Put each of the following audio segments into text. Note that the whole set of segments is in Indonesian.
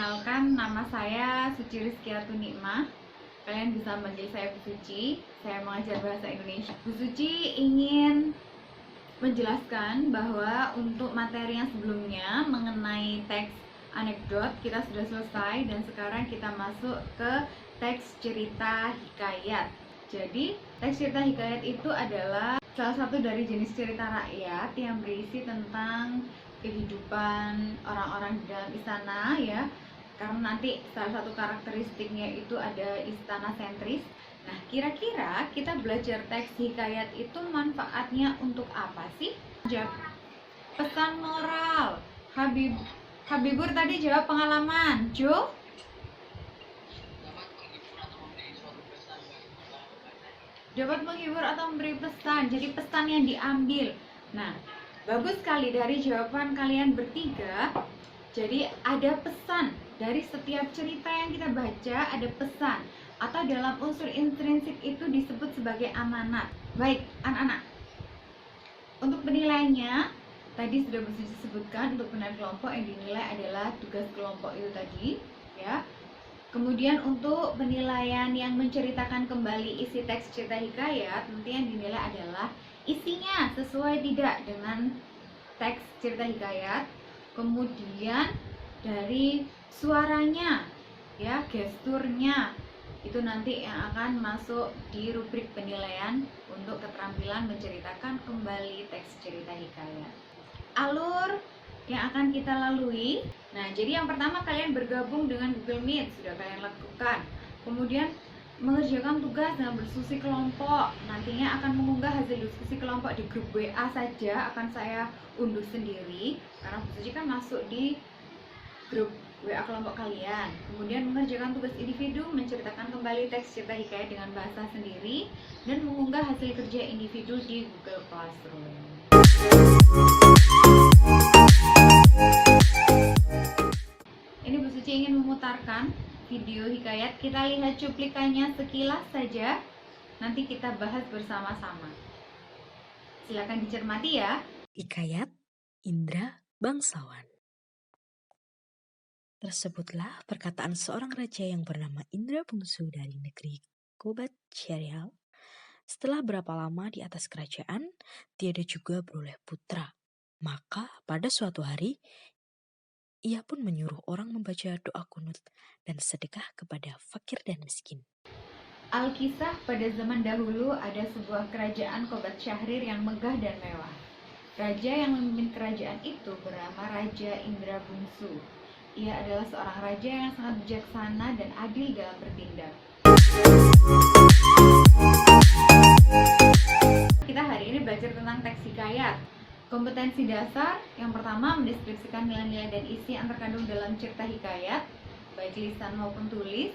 Perkenalkan, nama saya Suci Rizkiatun Nikmah. Kalian bisa manggil saya Bu Suci. Saya mengajar bahasa Indonesia. Bu Suci ingin menjelaskan bahwa untuk materi yang sebelumnya mengenai teks anekdot kita sudah selesai, dan sekarang kita masuk ke teks cerita hikayat. Jadi, teks cerita hikayat itu adalah salah satu dari jenis cerita rakyat yang berisi tentang kehidupan orang-orang di dalam istana, ya. Karena nanti salah satu karakteristiknya itu ada istana sentris. Nah, kira-kira kita belajar teks hikayat itu manfaatnya untuk apa sih? Jawab pesan moral. Habibur tadi jawab pengalaman. Jo? Dapat menghibur atau memberi pesan. Jadi pesan yang diambil. Nah, bagus sekali dari jawaban kalian bertiga. Jadi ada pesan dari setiap cerita yang kita baca, ada pesan, atau dalam unsur intrinsik itu disebut sebagai amanat. Baik, anak-anak, untuk penilaiannya tadi sudah disebutkan. Untuk penilaian kelompok yang dinilai adalah tugas kelompok itu tadi, ya. Kemudian untuk penilaian yang menceritakan kembali isi teks cerita hikayat, nanti yang dinilai adalah isinya sesuai tidak dengan teks cerita hikayat. Kemudian dari suaranya, ya, gesturnya, itu nanti yang akan masuk di rubrik penilaian untuk keterampilan menceritakan kembali teks cerita hikayat. Alur yang akan kita lalui. Nah, jadi yang pertama kalian bergabung dengan Google Meet, sudah kalian lakukan. Kemudian mengerjakan tugas dengan berdiskusi kelompok. Nantinya akan mengunggah hasil diskusi kelompok di grup WA saja, akan saya unduh sendiri karena Bu Suci kan masuk di grup WA kelompok kalian. Kemudian mengerjakan tugas individu, menceritakan kembali teks cerita hikayat dengan bahasa sendiri, dan mengunggah hasil kerja individu di Google Classroom. Ini Bu Suci ingin memutarkan video hikayat. Kita lihat cuplikannya sekilas saja, nanti kita bahas bersama-sama. Silakan dicermati ya. Hikayat Indra Bangsawan. Tersebutlah perkataan seorang raja yang bernama Indra Bungsu dari negeri Kobat Syarial. Setelah berapa lama di atas kerajaan, tiada juga beroleh putra. Maka pada suatu hari, ia pun menyuruh orang membaca doa kunut dan sedekah kepada fakir dan miskin. Alkisah, pada zaman dahulu ada sebuah kerajaan Kobat Syahrir yang megah dan mewah. Raja yang memimpin kerajaan itu bernama Raja Indra Bungsu. Ia adalah seorang raja yang sangat bijaksana dan adil dalam bertindak. Kita hari ini belajar tentang teks hikayat. Kompetensi dasar yang pertama mendeskripsikan nilai-nilai dan isi yang terkandung dalam cerita hikayat, baik lisan maupun tulis.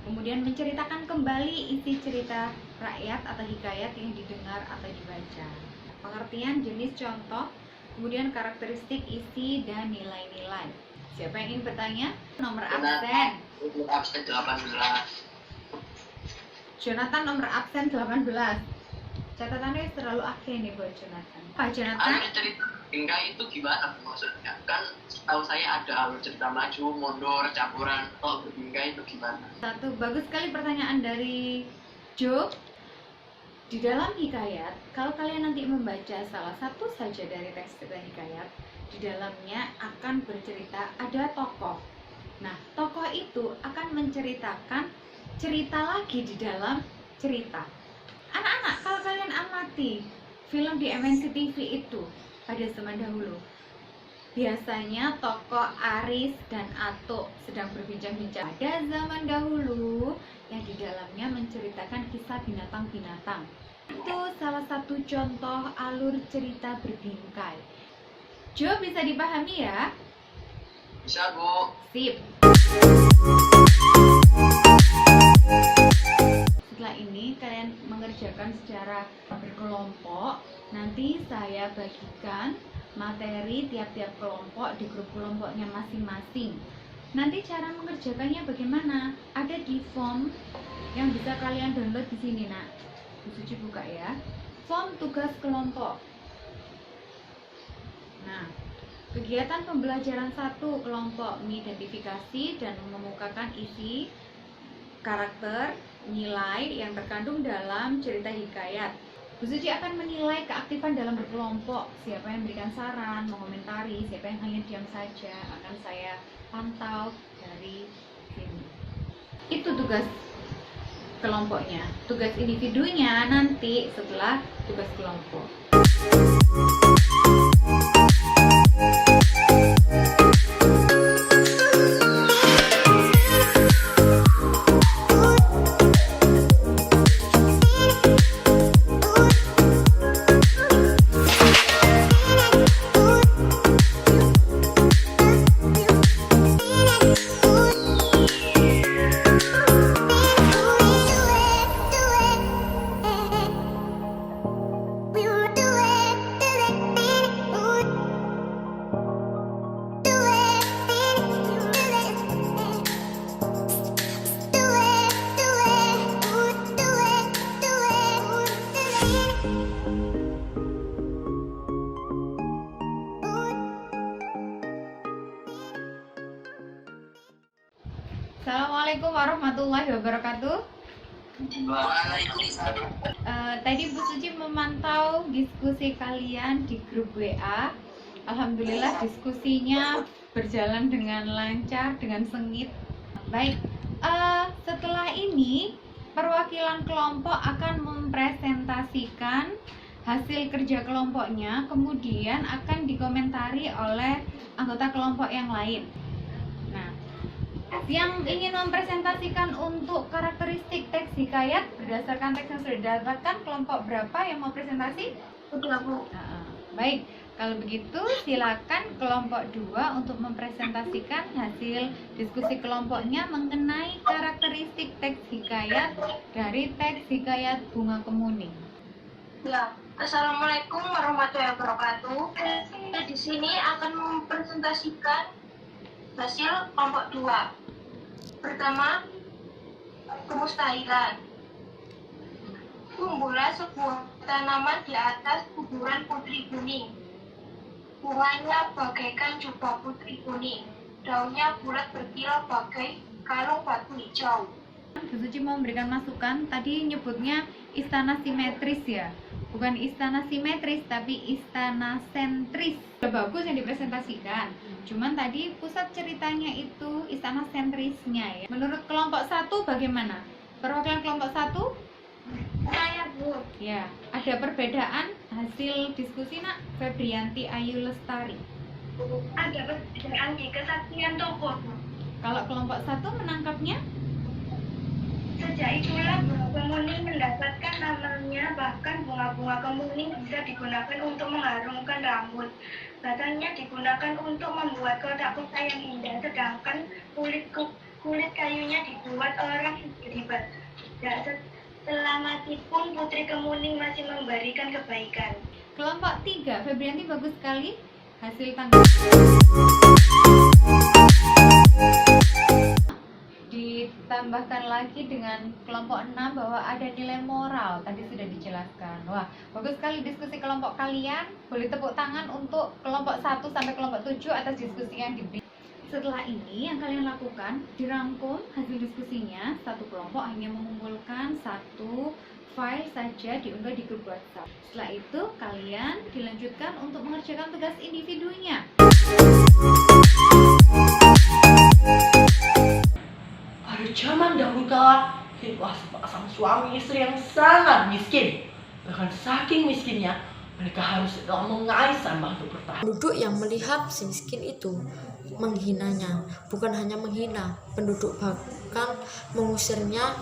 Kemudian menceritakan kembali isi cerita rakyat atau hikayat yang didengar atau dibaca. Pengertian jenis contoh, kemudian karakteristik isi dan nilai-nilai. Siapa yang ingin bertanya? Nomor absen. Absen 18. Jonathan nomor absen 18. Catatannya terlalu akhir nih buat Jonathan. Pak Jonathan? Alur cerita hingga itu gimana maksudnya? Kan tahu saya ada alur cerita maju, mundur, campuran. Kalau berhingga itu gimana? Satu, bagus sekali pertanyaan dari Jo. Di dalam hikayat, kalau kalian nanti membaca salah satu saja dari teks cerita hikayat, di dalamnya akan bercerita ada tokoh. Nah, tokoh itu akan menceritakan cerita lagi di dalam cerita. Anak-anak, kalau kalian amati film di MNC TV itu pada zaman dahulu, biasanya tokoh Aris dan Atuk sedang berbincang-bincang pada zaman dahulu, yang di dalamnya menceritakan kisah binatang-binatang. Itu salah satu contoh alur cerita berbingkai. Jo, bisa dipahami ya? Bisa, Bu. Sip. Setelah ini kalian mengerjakan secara berkelompok. Nanti saya bagikan materi tiap-tiap kelompok di grup kelompoknya masing-masing. Nanti cara mengerjakannya bagaimana? Ada di form yang bisa kalian download di sini, nak. Bu Suci buka ya. Form tugas kelompok. Nah, Kegiatan pembelajaran 1 kelompok mengidentifikasi dan mengemukakan isi, karakter, nilai yang terkandung dalam cerita hikayat. Bu Suci akan menilai keaktifan dalam berkelompok, siapa yang memberikan saran, mengomentari, siapa yang hanya diam saja, akan saya pantau dari sini. Itu tugas kelompoknya. Tugas individunya nanti setelah tugas kelompok. Assalamualaikum warahmatullahi wabarakatuh. Waalaikumsalam. Tadi Bu Suci memantau diskusi kalian di grup WA. Alhamdulillah diskusinya berjalan dengan lancar, dengan sengit. Baik, setelah ini perwakilan kelompok akan mempresentasikan hasil kerja kelompoknya, kemudian akan dikomentari oleh anggota kelompok yang lain. Nah, yang ingin mempresentasikan untuk karakteristik teks hikayat berdasarkan teks yang sudah didapatkan, kelompok berapa yang mau presentasi? Udah, Bu. Baik, kalau begitu silakan kelompok 2 untuk mempresentasikan hasil diskusi kelompoknya mengenai karakteristik teks hikayat dari teks hikayat Bunga Kemuning. Ya, Assalamualaikum warahmatullahi wabarakatuh. Saya di sini akan mempresentasikan hasil kelompok 2. Pertama, kemustahilan. Tumbuhlah sebuah tanaman di atas kuburan putri kuning. Bunganya bagaikan jubah putri kuning. Daunnya bulat berkilau bagai kalung batu hijau. Bu Suci mau memberikan masukan, tadi nyebutnya istana simetris ya, bukan istana simetris tapi istana sentris. Sudah bagus yang dipresentasikan, cuman tadi pusat ceritanya itu istana sentrisnya ya. Menurut kelompok 1 bagaimana? Perwakilan kelompok 1? Saya, Bu. Ya, ada perbedaan hasil diskusi nak? Febrianti Ayu Lestari. Ada perbedaan di kesaktian tokoh, Bu. Kalau kelompok 1 menangkapnya? Sejak itulah bunga kemuning mendapatkan namanya, bahkan bunga-bunga kemuning bisa digunakan untuk mengharumkan rambut. Batangnya digunakan untuk membuat kotak-kotak yang indah, sedangkan kulit kayunya dibuat orang jadi batu. Setelah mati pun Putri Kemuning masih memberikan kebaikan. Kelompok 3, Febrianti bagus sekali hasil tanggapan. Ditambahkan lagi dengan kelompok 6 bahwa ada nilai moral, tadi sudah dijelaskan. Wah, bagus sekali diskusi kelompok kalian. Boleh tepuk tangan untuk kelompok 1 sampai kelompok 7 atas diskusi yang diberi. Setelah ini yang kalian lakukan, dirangkum hasil diskusinya. Satu kelompok hanya mengumpulkan 1 file saja, diunggah di grup WhatsApp. Setelah itu kalian dilanjutkan untuk mengerjakan tugas individunya. Pada zaman dahulu kala, hiduplah sepasang suami istri yang sangat miskin. Bahkan saking miskinnya, mereka harus mengais sampah untuk bertahan. Penduduk yang melihat si miskin itu menghinanya, bukan hanya menghina penduduk, bahkan mengusirnya.